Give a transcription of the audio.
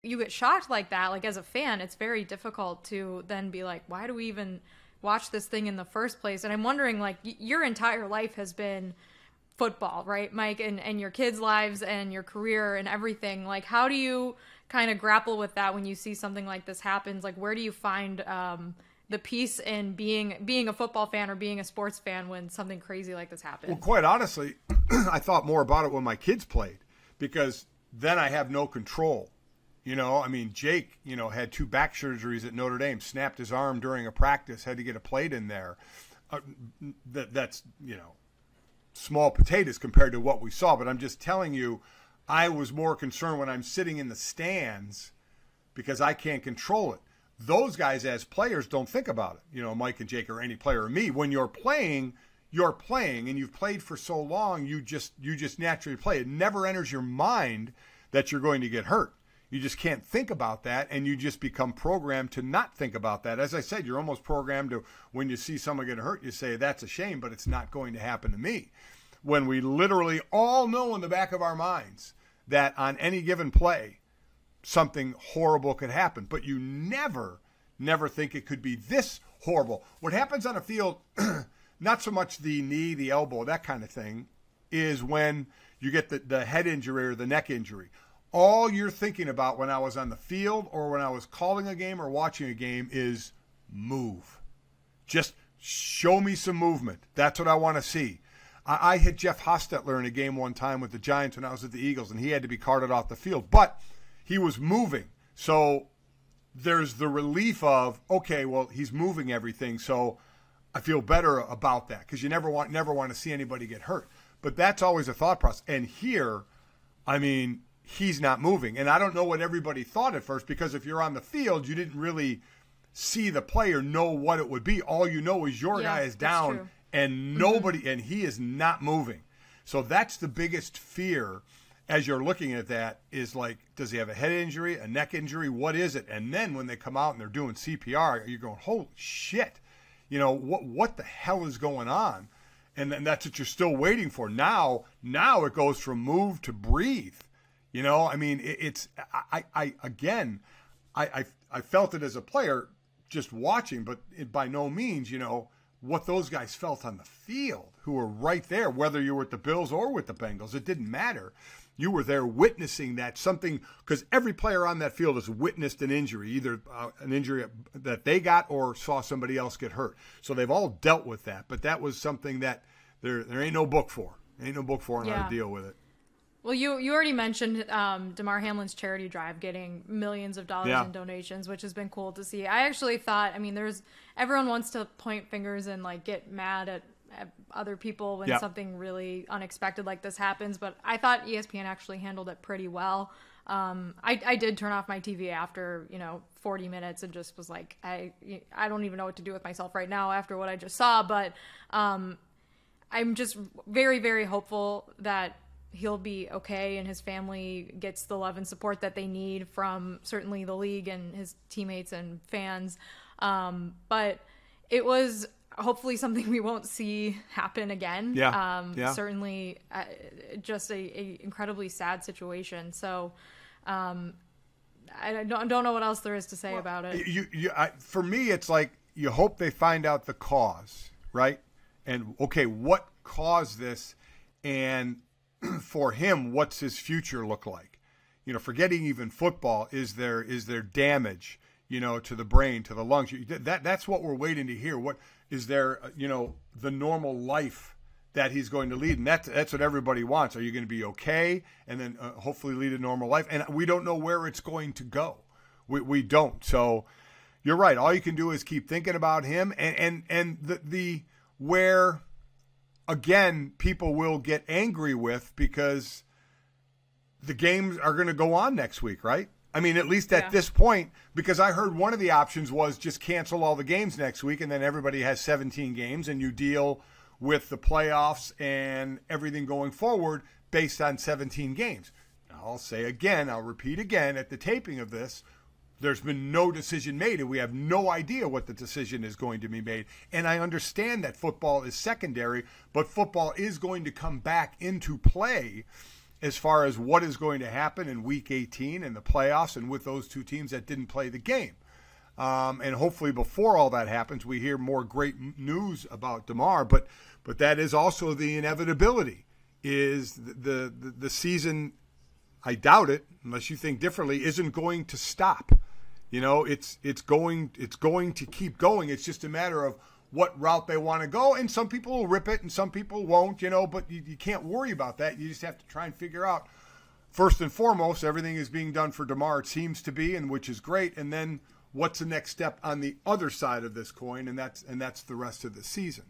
you get shocked like that, like as a fan, it's very difficult to then be like, why do we even watch this thing in the first place? And I'm wondering, like, your entire life has been football, right, Mike, and your kids' lives and your career and everything. Like, how do you kind of grapple with that when you see something like this happens? Like, where do you find the peace in being a football fan or being a sports fan when something crazy like this happens? Well, quite honestly, I thought more about it when my kids played, because then I have no control. I mean, Jake, had 2 back surgeries at Notre Dame, snapped his arm during a practice, had to get a plate in there. That's small potatoes compared to what we saw. But I'm just telling you, I was more concerned when I'm sitting in the stands because I can't control it. Those guys as players don't think about it. Mike and Jake or any player or me. When you're playing, and you've played for so long, you just naturally play. It never enters your mind that you're going to get hurt. You just can't think about that, and you just become programmed to not think about that. As I said, you're almost programmed to, when you see someone get hurt, you say, that's a shame, but it's not going to happen to me. When we literally all know in the back of our minds that on any given play, something horrible could happen, but you never think it could be this horrible. What happens on a field, not so much the knee, the elbow, that kind of thing, is when you get the head injury or the neck injury. All you're thinking about when I was on the field or when I was calling a game or watching a game is move. Just show me some movement. That's what I want to see. I hit Jeff Hostetler in a game one time with the Giants when I was at the Eagles, and he had to be carted off the field. But he was moving. So there's the relief of, okay, well, he's moving everything, so I feel better about that, because you never want to see anybody get hurt. But that's always a thought process. And here, I mean, he's not moving. And I don't know what everybody thought at first, because if you're on the field, you didn't really see the player, know what it would be. All you know is your guy is down and nobody, and he is not moving. So that's the biggest fear as you're looking at that, is like, does he have a head injury, a neck injury? What is it? And then when they come out and they're doing CPR, you're going, holy shit, what the hell is going on? And then that's what you're still waiting for. Now it goes from move to breathe. I mean, I felt it as a player just watching, but by no means, what those guys felt on the field, who were right there, whether you were with the Bills or with the Bengals, it didn't matter. You were there witnessing that something, because every player on that field has witnessed an injury, either an injury that they got or saw somebody else get hurt. So they've all dealt with that, but that was something that there ain't no book for. There ain't no book for on how to deal with it. Well, you already mentioned Damar Hamlin's charity drive getting millions of dollars in donations, which has been cool to see. I actually thought, everyone wants to point fingers and like get mad at other people when something really unexpected like this happens, but I thought ESPN actually handled it pretty well. I did turn off my TV after 40 minutes and just was like, I don't even know what to do with myself right now after what I just saw, but I'm just very, very hopeful that he'll be okay and his family gets the love and support that they need from certainly the league and his teammates and fans. But it was hopefully something we won't see happen again. Certainly just a incredibly sad situation. So I don't know what else there is to say about it. For me, it's like, you hope they find out the cause, right? And okay, what caused this? And for him, what's his future look like? Forgetting even football, is there damage, to the brain, to the lungs? That's what we're waiting to hear. What is there, the normal life that he's going to lead? And that's what everybody wants. Are you going to be okay? And then hopefully lead a normal life. And we don't know where it's going to go. We don't. So you're right. All you can do is keep thinking about him and the where, again, people will get angry with, because the games are going to go on next week, right? I mean, at least at this point, because I heard one of the options was just cancel all the games next week, and then everybody has 17 games, and you deal with the playoffs and everything going forward based on 17 games. Now, I'll repeat again, at the taping of this, there's been no decision made, and we have no idea what the decision is going to be made. And I understand that football is secondary, but football is going to come back into play as far as what is going to happen in Week 18 and the playoffs and with those two teams that didn't play the game. And hopefully before all that happens, we hear more great news about Damar. But that is also the inevitability, is the season, I doubt it, unless you think differently, isn't going to stop. It's going to keep going. It's just a matter of what route they want to go, and some people will rip it and some people won't, but you can't worry about that. You just have to try and figure out, first and foremost, everything is being done for Damar, it seems to be, and which is great, and then what's the next step on the other side of this coin, and that's the rest of the season.